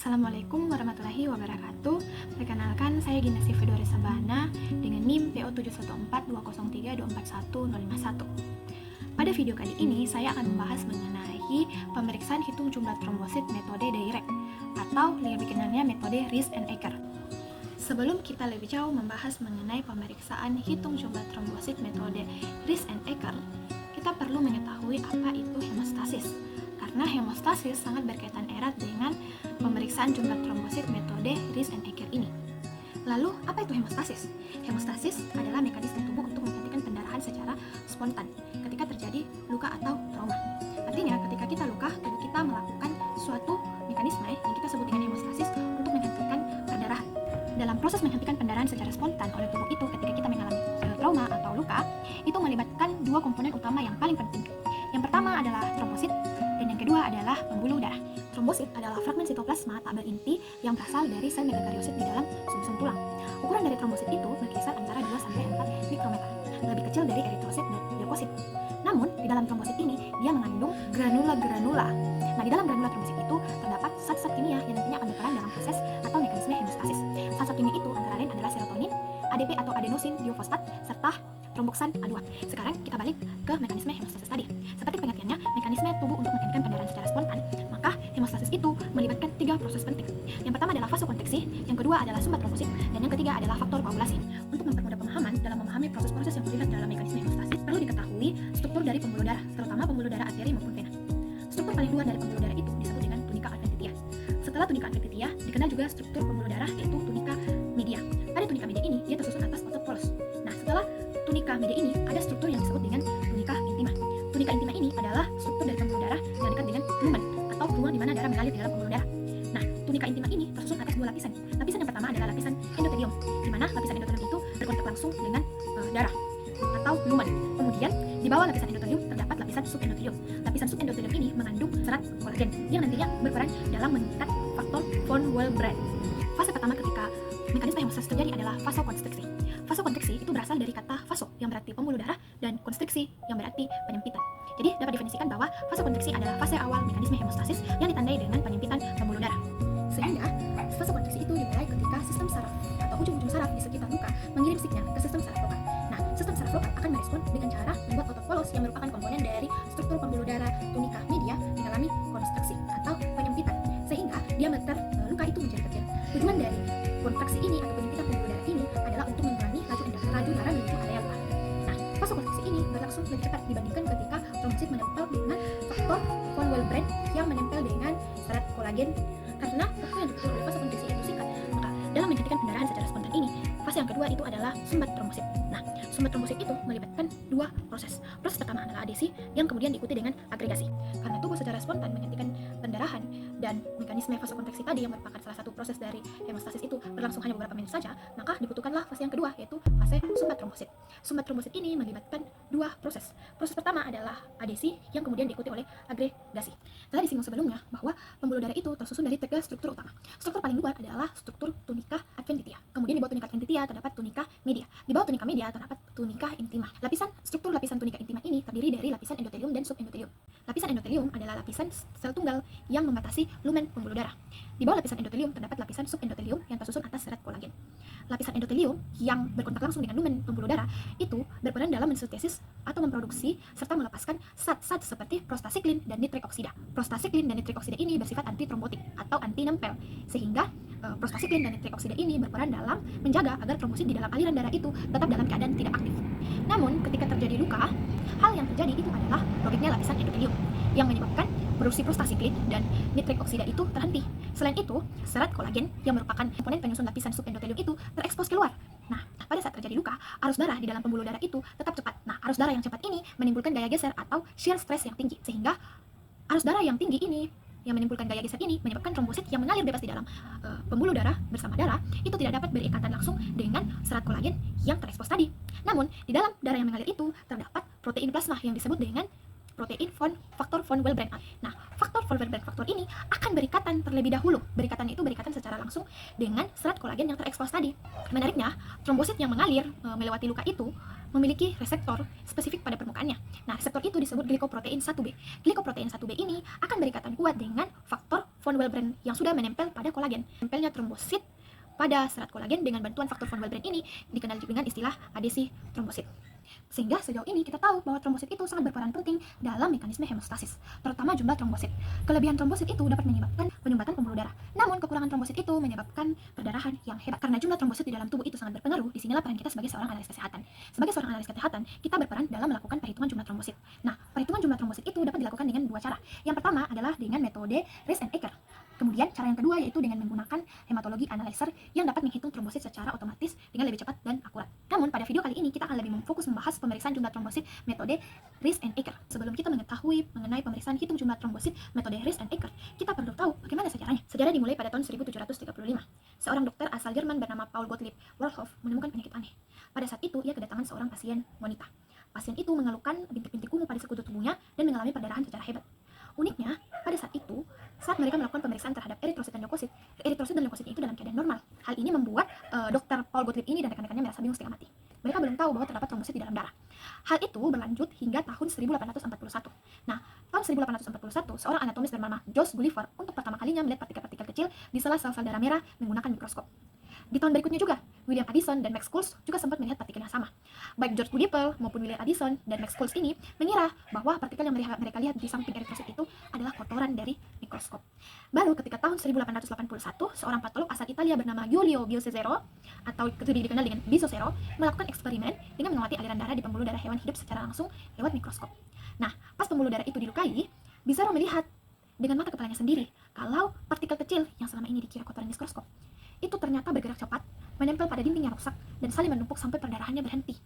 Assalamualaikum warahmatullahi wabarakatuh. Perkenalkan, saya Ginasi Fedori Sabana dengan NIM PO714203241051. Pada video kali ini, saya akan membahas mengenai pemeriksaan hitung jumlah trombosit metode direct atau lebih dikenalnya metode Rice and Ecker. Sebelum kita lebih jauh membahas mengenai pemeriksaan hitung jumlah trombosit metode Rice and Ecker, kita perlu mengetahui apa itu hemostasis. Karena hemostasis sangat berkaitan erat dengan pemeriksaan jumlah trombosit metode Rice and Ecker ini. Lalu, apa itu hemostasis? Hemostasis adalah mekanisme tubuh untuk menghentikan pendarahan secara spontan ketika terjadi luka atau trauma. Artinya, ketika kita luka, tubuh kita melakukan suatu mekanisme yang kita sebut dengan hemostasis untuk menghentikan pendarahan. Dalam proses menghentikan pendarahan secara spontan oleh tubuh itu ketika kita mengalami trauma atau luka, itu melibatkan dua komponen utama yang paling penting. Yang pertama adalah trombosit, dan yang kedua adalah pembuluh darah. Trombosit adalah fragmen sitoplasma tak berinti yang berasal dari sel megakariosit di dalam sumsum tulang. Ukuran dari trombosit itu berkisar antara 2-4 mikrometer, lebih kecil dari eritrosit dan leukosit. Namun, di dalam trombosit ini, dia mengandung granula-granula. Nah, di dalam granula trombosit itu terdapat zat-zat kimia yang nantinya akan berperan dalam proses atau mekanisme hemostasis. Zat-zat kimia itu antara lain adalah serotonin, ADP atau adenosin diofosfat, serta tromboksan A2. Sekarang kita balik ke mekanisme hemostasis tadi. Seperti pengertiannya, mekanisme tubuh untuk menghentikan pendarahan secara spontan, maka hemostasis itu melibatkan 3 proses penting. Yang pertama adalah vasokonstriksi, yang kedua adalah sumbat trombosit, dan yang ketiga adalah faktor koagulasi. Untuk mempermudah pemahaman dalam memahami proses-proses yang terlibat dalam mekanisme hemostasis, perlu diketahui struktur dari pembuluh darah, terutama pembuluh darah arteri maupun vena. Struktur paling luar dari pembuluh darah itu disebut dengan tunika adventitia. Setelah tunika adventitia, dikenal juga struktur pembuluh darah yaitu tunika media. Pada tunika media ini, dia tersusun atas otot polos. Nah, setelah tunika media ini, ada struktur yang disebut dengan tunika intima. Tunika intima ini adalah struktur dari pembuluh darah yang dekat dengan lumen atau ruang di mana darah mengalir di dalam pembuluh darah. Nah, tunika intima ini tersusun atas 2 lapisan. Lapisan yang pertama adalah lapisan endotelium, di mana lapisan endotelium itu berkontak langsung dengan darah atau lumen. Kemudian, di bawah lapisan endotelium terdapat lapisan subendotelium. Lapisan subendotelium ini mengandung serat kolagen yang nantinya berperan dalam mengikat faktor von Willebrand. Fase pertama ketika mekanisme hemostasis terjadi adalah vasokonstriksi. Vasokonstriksi itu berasal dari kata vaso yang berarti pembuluh darah dan konstriksi yang berarti penyempitan. Jadi dapat definisikan bahwa vasokonstriksi adalah fase awal mekanisme hemostasis yang ditandai dengan penyempitan pembuluh darah. Sehingga vasokonstriksi itu dimulai ketika sistem saraf atau ujung-ujung saraf di sekitar luka mengirim sinyal ke sistem saraf lokal. Nah, sistem saraf lokal akan merespon dengan cara membuat otot polos yang merupakan komponen dari struktur pembuluh darah tunika media mengalami konstruksi atau penyempitan sehingga diameter luka itu menjadi kecil. Tujuan dari kontraksi ini atau penyempitan pembuluh darah ini adalah untuk mengurangi laju darah menuju area luka. Nah, vasokonstriksi ini berlangsung lebih cepat dibandingkan ketika trombosit menempel dengan faktor von Willebrand yang menempel dengan serat kolagen. Karena waktu yang dibutuhkan oleh vasokonstriksi itu singkat, maka dalam menghentikan pendarahan secara spontan ini, fase yang kedua itu adalah sumbat trombosit. Nah, sumbat trombosit itu melibatkan 2 proses. Proses pertama adalah adesi, yang kemudian diikuti dengan agregasi. Karena tubuh secara spontan menghentikan pendarahan dan mekanisme vasokonstriksi tadi yang merupakan salah satu proses dari hemostasis itu berlangsung hanya beberapa menit saja, maka dibutuhkanlah fase yang kedua, yaitu fase sumbat trombosit. Sumbat trombosit ini melibatkan 2 proses. Proses pertama adalah adesi, yang kemudian diikuti oleh agregasi. Telah disinggung sebelumnya bahwa pembuluh darah itu tersusun dari 3 struktur utama. Struktur paling luar adalah struktur tunika adventitia. Kemudian di bawah tunika adventitia terdapat tunika media. Di bawah tunika media terdapat tunika intima. Struktur lapisan tunika intima ini terdiri dari lapisan endotelium dan subendotelium. Lapisan endotelium adalah lapisan sel tunggal yang membatasi lumen pembuluh darah. Di bawah lapisan endotelium terdapat lapisan subendotelium yang tersusun atas serat kolagen. Lapisan endotelium yang berkontak langsung dengan lumen pembuluh darah itu berperan dalam mensintesis atau memproduksi serta melepaskan zat-zat seperti prostasiklin dan nitrik oksida. Prostasiklin dan nitrik oksida ini bersifat antitrombotik atau anti nempel, sehingga prostasiklin dan nitrik oksida ini berperan dalam menjaga agar trombosit di dalam aliran darah itu tetap dalam keadaan tidak aktif. Namun, ketika terjadi luka, hal yang terjadi itu adalah robeknya lapisan endotelium yang menyebabkan produksi prostasiklin dan nitrik oksida itu terhenti. Selain itu, serat kolagen yang merupakan komponen penyusun lapisan subendotelium itu terekspos keluar. Nah, pada saat terjadi luka, arus darah di dalam pembuluh darah itu tetap cepat. Nah, arus darah yang cepat ini menimbulkan gaya geser atau shear stress yang tinggi, sehingga arus darah yang tinggi ini yang menimbulkan gaya geser ini menyebabkan trombosit yang mengalir bebas di dalam pembuluh darah bersama darah itu tidak dapat berikatan langsung dengan serat kolagen yang terekspos tadi. Namun, di dalam darah yang mengalir itu terdapat protein plasma yang disebut dengan protein faktor von Willebrand. Nah, faktor von Willebrand faktor ini akan berikatan terlebih dahulu. Berikatannya itu berikatan secara langsung dengan serat kolagen yang terekspos tadi. Menariknya, trombosit yang mengalir melewati luka itu memiliki reseptor spesifik pada permukaannya. Nah, reseptor itu disebut glikoprotein 1B. Glikoprotein 1B ini akan berikatan kuat dengan faktor von Willebrand yang sudah menempel pada kolagen. Nempelnya trombosit pada serat kolagen dengan bantuan faktor von Willebrand ini dikenal dengan istilah adesi trombosit. Sehingga sejauh ini kita tahu bahwa trombosit itu sangat berperan penting dalam mekanisme hemostasis, terutama jumlah trombosit. Kelebihan trombosit itu dapat menyebabkan penyumbatan pembuluh darah. Namun kekurangan trombosit itu menyebabkan perdarahan yang hebat. Karena jumlah trombosit di dalam tubuh itu sangat berpengaruh, disinilah peran kita sebagai seorang analis kesehatan. Sebagai seorang analis kesehatan, kita berperan dalam melakukan perhitungan jumlah trombosit. Nah, perhitungan jumlah trombosit itu dapat dilakukan dengan dua cara. Yang pertama adalah dengan metode Rees and Ecker. Kemudian cara yang kedua yaitu dengan menggunakan hematologi analyzer yang dapat menghitung trombosit secara otomatis dengan lebih cepat dan akurat. Namun pada video kali ini kita akan lebih fokus membahas pemeriksaan jumlah trombosit metode Rees and Ecker. Sebelum kita mengetahui mengenai pemeriksaan hitung jumlah trombosit metode Rees and Ecker, kita perlu tahu bagaimana sejarahnya. Sejarah dimulai pada tahun 1735. Seorang dokter asal Jerman bernama Paul Gottlieb Wolfhoff menemukan penyakit aneh. Pada saat itu ia kedatangan seorang pasien wanita. Pasien itu mengeluhkan bintik-bintik kumuh pada sekutu tubuhnya dan mengalami perdarahan secara hebat. Uniknya, pada saat mereka melakukan pemeriksaan terhadap eritrosit dan leukosit itu dalam keadaan normal. Hal ini membuat dokter Paul Gottlieb ini dan rekan-rekannya merasa bingung setengah mati. Mereka belum tahu bahwa terdapat trombosit di dalam darah. Hal itu berlanjut hingga tahun 1841. Nah, tahun 1841, seorang anatomis bernama Joseph Gulliver untuk pertama kalinya melihat partikel-partikel kecil di sela sel-sel darah merah menggunakan mikroskop. Di tahun berikutnya juga, William Addison dan Max Schulz juga sempat melihat partikel yang sama. Baik George Gulliver maupun William Addison dan Max Schulz ini mengira bahwa partikel yang mereka lihat di samping eritrosit itu adalah kotoran dari mikroskop. Baru ketika tahun 1881, seorang patolog asal Italia bernama Giulio Biosezero atau dikenal dengan Bisosero melakukan eksperimen dengan mengamati aliran darah di pembuluh darah hewan hidup secara langsung lewat mikroskop. Nah, pas pembuluh darah itu dilukai, Bisosero melihat dengan mata kepalanya sendiri kalau partikel kecil yang selama ini dikira kotoran mikroskop itu ternyata bergerak cepat, menempel pada dinding yang rusak, dan saling menumpuk sampai perdarahannya berhenti.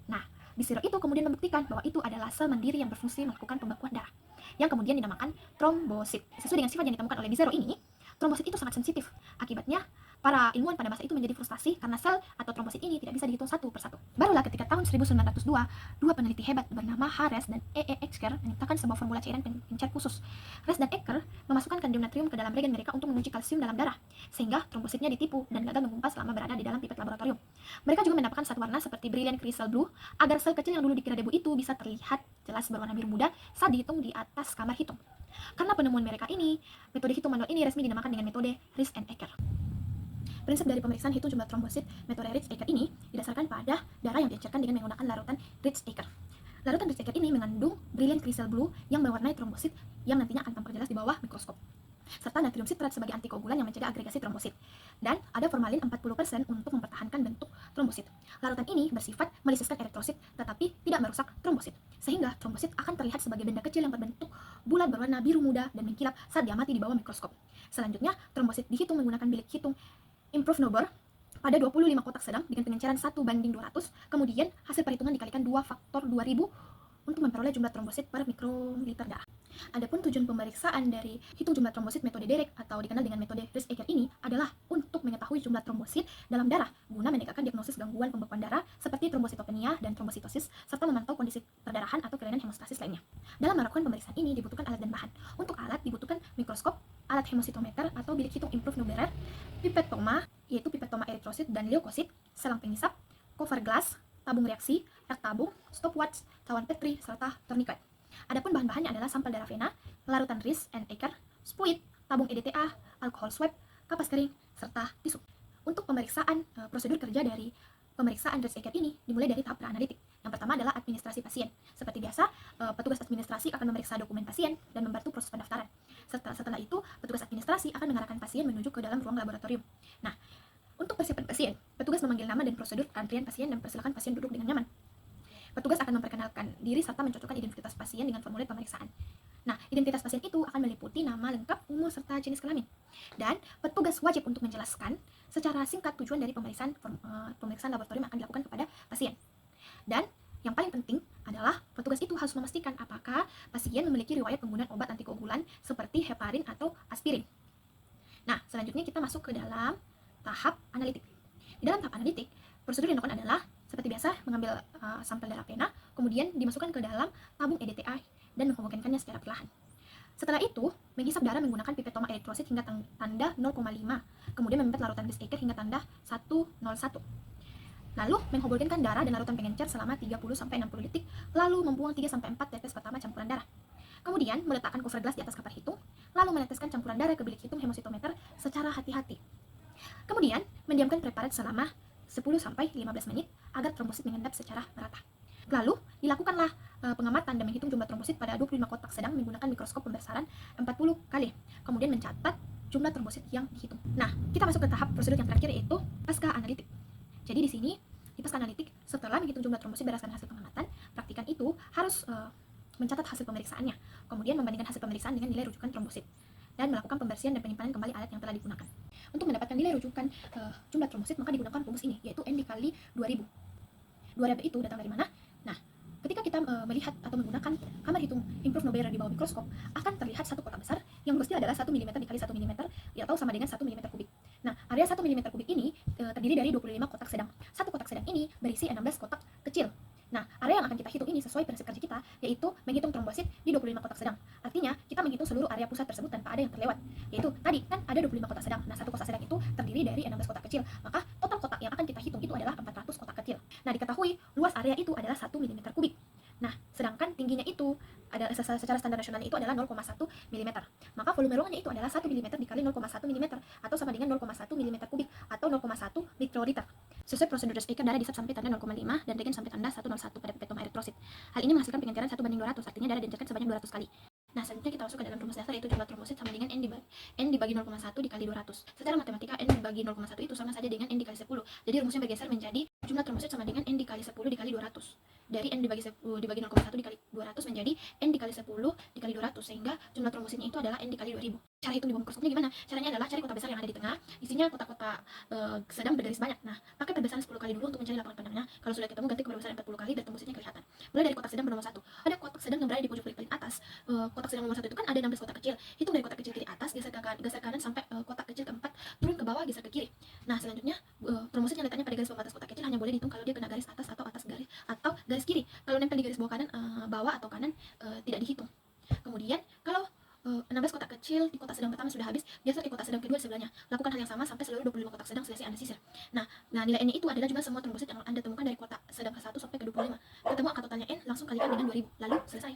Nah, Bisero itu kemudian membuktikan bahwa itu adalah sel mandiri yang berfungsi melakukan pembekuan darah, yang kemudian dinamakan trombosit. Sesuai dengan sifat yang ditemukan oleh Bisero ini, trombosit itu sangat sensitif. Akibatnya, para ilmuwan pada masa itu menjadi frustasi karena sel atau trombosit ini tidak bisa dihitung satu persatu. Barulah ketika tahun 1902, dua peneliti hebat bernama H. Rees dan E. Ecker menciptakan sebuah formula cairan pengencer khusus. Rees dan Ecker memasukkan kandung natrium ke dalam regen mereka untuk menguji kalsium dalam darah, sehingga trombositnya ditipu dan gagal mengumpas selama berada di dalam pipet laboratorium. Mereka juga menambahkan satu warna seperti brilliant crystal blue agar sel kecil yang dulu dikira debu itu bisa terlihat jelas berwarna biru muda saat dihitung di atas kamar hitung. Karena penemuan mereka ini, metode hitung manual ini resmi dinamakan dengan metode Rees and Ecker. Prinsip dari pemeriksaan hitung jumlah trombosit metode Rees-Ecker ini didasarkan pada darah yang diencerkan dengan menggunakan larutan Rees-Ecker. Larutan Rees-Ecker ini mengandung brilliant crystal blue yang mewarnai trombosit yang nantinya akan tampak jelas di bawah mikroskop, serta natrium sitrat sebagai antikoagulan yang mencegah agregasi trombosit, dan ada formalin 40% untuk mempertahankan bentuk trombosit. Larutan ini bersifat melisiskan eritrosit tetapi tidak merusak trombosit, sehingga trombosit akan terlihat sebagai benda kecil yang berbentuk bulat berwarna biru muda dan mengkilap saat diamati di bawah mikroskop. Selanjutnya, trombosit dihitung menggunakan bilik hitung improve number pada 25 kotak sedang dengan pengenceran 1:200. Kemudian hasil perhitungan dikalikan 2 faktor 2000 untuk memperoleh jumlah trombosit per mikroliter darah. Adapun tujuan pemeriksaan dari hitung jumlah trombosit metode Derek atau dikenal dengan metode Rees-Ecker ini adalah untuk mengetahui jumlah trombosit dalam darah guna menegakkan diagnosis gangguan pembekuan darah seperti trombositopenia dan trombositosis serta memantau kondisi perdarahan atau kelainan hemostasis lainnya. Dalam melakukan pemeriksaan ini dibutuhkan alat dan bahan. Untuk alat dibutuhkan mikroskop, alat hemositometer atau bilik hitung improve number, pipetoma yaitu pipetoma eritrosit dan leukosit, selang pengisap, cover glass, tabung reaksi, rak tabung, stopwatch, cawan Petri, serta tourniquet. Adapun bahan-bahannya adalah sampel darah vena, larutan Rees and Ecker, spuit, tabung EDTA, alkohol swab, kapas kering, serta tisu. Untuk pemeriksaan, prosedur kerja dari pemeriksaan Rees-Ecker ini dimulai dari tahap praanalitik. Yang pertama adalah administrasi pasien. Seperti biasa, petugas administrasi akan memeriksa dokumen pasien dan membantu proses pendaftaran. Setelah itu, petugas administrasi akan mengarahkan pasien menuju ke dalam ruang laboratorium. Nah, untuk persiapan pasien, petugas memanggil nama dan prosedur antrian pasien dan persilakan pasien duduk dengan nyaman. Petugas akan memperkenalkan diri serta mencocokkan identitas pasien dengan formulir pemeriksaan. Nah, identitas pasien itu akan meliputi nama lengkap, umur, serta jenis kelamin. Dan petugas wajib untuk menjelaskan secara singkat tujuan dari pemeriksaan laboratorium akan dilakukan kepada pasien. Dan yang paling penting adalah petugas itu harus memastikan apakah pasien memiliki riwayat penggunaan obat antikoagulan seperti heparin atau aspirin. Nah, selanjutnya kita masuk ke dalam tahap analitik. Di dalam tahap analitik, prosedur yang dilakukan adalah seperti biasa mengambil sampel darah vena, kemudian dimasukkan ke dalam tabung EDTA dan menghomogenkannya secara perlahan. Setelah itu, menghisap darah menggunakan pipetoma eritrosit hingga tanda 0,5, kemudian memipet larutan Rees-Ecker hingga tanda 101. Lalu menghomogenkan darah dan larutan pengencer selama 30-60 detik, lalu membuang 3-4 tetes pertama campuran darah. Kemudian, meletakkan cover gelas di atas kapar hitung, lalu meneteskan campuran darah ke bilik hitung hemositometer secara hati-hati. Kemudian, mendiamkan preparat selama 10-15 menit agar trombosit mengendap secara merata. Lalu, dilakukanlah pengamatan dan menghitung jumlah trombosit pada 25 kotak sedang menggunakan mikroskop pembesaran 40 kali. Kemudian mencatat jumlah trombosit yang dihitung. Nah, kita masuk ke tahap prosedur yang terakhir, yaitu pasca analitik. Jadi di sini, di pasca analitik, setelah menghitung jumlah trombosit berdasarkan hasil pengamatan, praktikan itu harus mencatat hasil pemeriksaannya, kemudian membandingkan hasil pemeriksaan dengan nilai rujukan trombosit, dan melakukan pembersihan dan penyimpanan kembali alat yang telah digunakan. Untuk mendapatkan nilai rujukan jumlah trombosit, maka digunakan rumus ini, yaitu N dikali 2000. 2000 itu datang dari mana? Nah, ketika kita melihat atau menggunakan kamar hitung improve Noberer di bawah mikroskop, akan terlihat satu kotak besar yang mestinya adalah 1 mm dikali 1 mm, atau sama dengan 1 mm kubik. Nah, area 1 mm kubik ini terdiri dari 25 kotak sedang. Satu kotak sedang ini berisi 16 kotak kecil. Nah, area yang akan kita hitung ini sesuai prinsip kerja kita, yaitu menghitung trombosit di 25 kotak sedang. Artinya, kita menghitung seluruh area pusat tersebut tanpa ada yang terlewat. Yaitu, tadi kan ada 25 kotak sedang. Nah, satu kotak sedang itu terdiri dari 16 kotak kecil. Maka, total kotak yang akan kita hitung itu adalah 400 kotak kecil. Nah, diketahui luas area itu adalah 1 mm kubik. Nah, sedangkan tingginya itu ada secara standar nasionalnya itu adalah 0,1 mm. Maka volume ruangannya itu adalah 1 mm dikali 0,1 mm atau sama dengan 0,1 mm kubik atau 0,1 mikroliter. Sesuai prosedur Eiker, darah disap sampai tanda 0,5 dan regen sampai tanda 101 pada pipetum eritrosit. Hal ini menghasilkan pengenceran 1:200, artinya darah diencerkan sebanyak 200 kali. Nah, selanjutnya kita masuk ke dalam rumus dasar, yaitu jumlah trombosit sama dengan N dibagi 0,1 dikali 200. Secara matematika, N dibagi 0,1 itu sama saja dengan N dikali 10. Jadi rumusnya bergeser menjadi jumlah trombosit sama dengan N dikali 10 dikali 200. Dari N dibagi 0,1 dikali 200 menjadi N dikali 10 dikali 200, sehingga jumlah trombositnya itu adalah N dikali 2000. Cara hitung di bawah mikroskopnya gimana? Caranya adalah cari kotak besar yang ada di tengah, isinya kotak-kotak sedang bergaris banyak. Nah, pakai perbesaran 10 kali dulu untuk mencari lapangan pandangnya. Kalau sudah ketemu, ganti ke perbesaran 40 kali dan trombositnya kelihatan. Mulai dari kotak sedang bernomor 1. Ada kotak sedang yang berada di pojok paling atas. Kotak sedang nomor 1 itu kan ada 16 kotak kecil. Hitung dari kotak kecil kiri atas, geser kanan sampai kotak kecil keempat, turun ke bawah, geser ke kiri. Nah, selanjutnya trombositnya letaknya pada garis pembatas kotak kecil hanya boleh dihitung kalau dia kena garis atas atau garis kiri. Kalau nempel di garis bawah kanan, bawah atau kanan, tidak dihitung. Kemudian kalau 16 kotak kecil di kotak sedang pertama sudah habis, geser ke kotak sedang kedua sebelahnya. Lakukan hal yang sama sampai seluruh 25 kotak sedang selesai Anda sisir. Nah, nilai N itu adalah jumlah semua trombosit yang Anda temukan dari kotak sedang ke-1 sampai ke 25. Ketemu angka totalnya N, langsung kalikan dengan 2000, lalu selesai.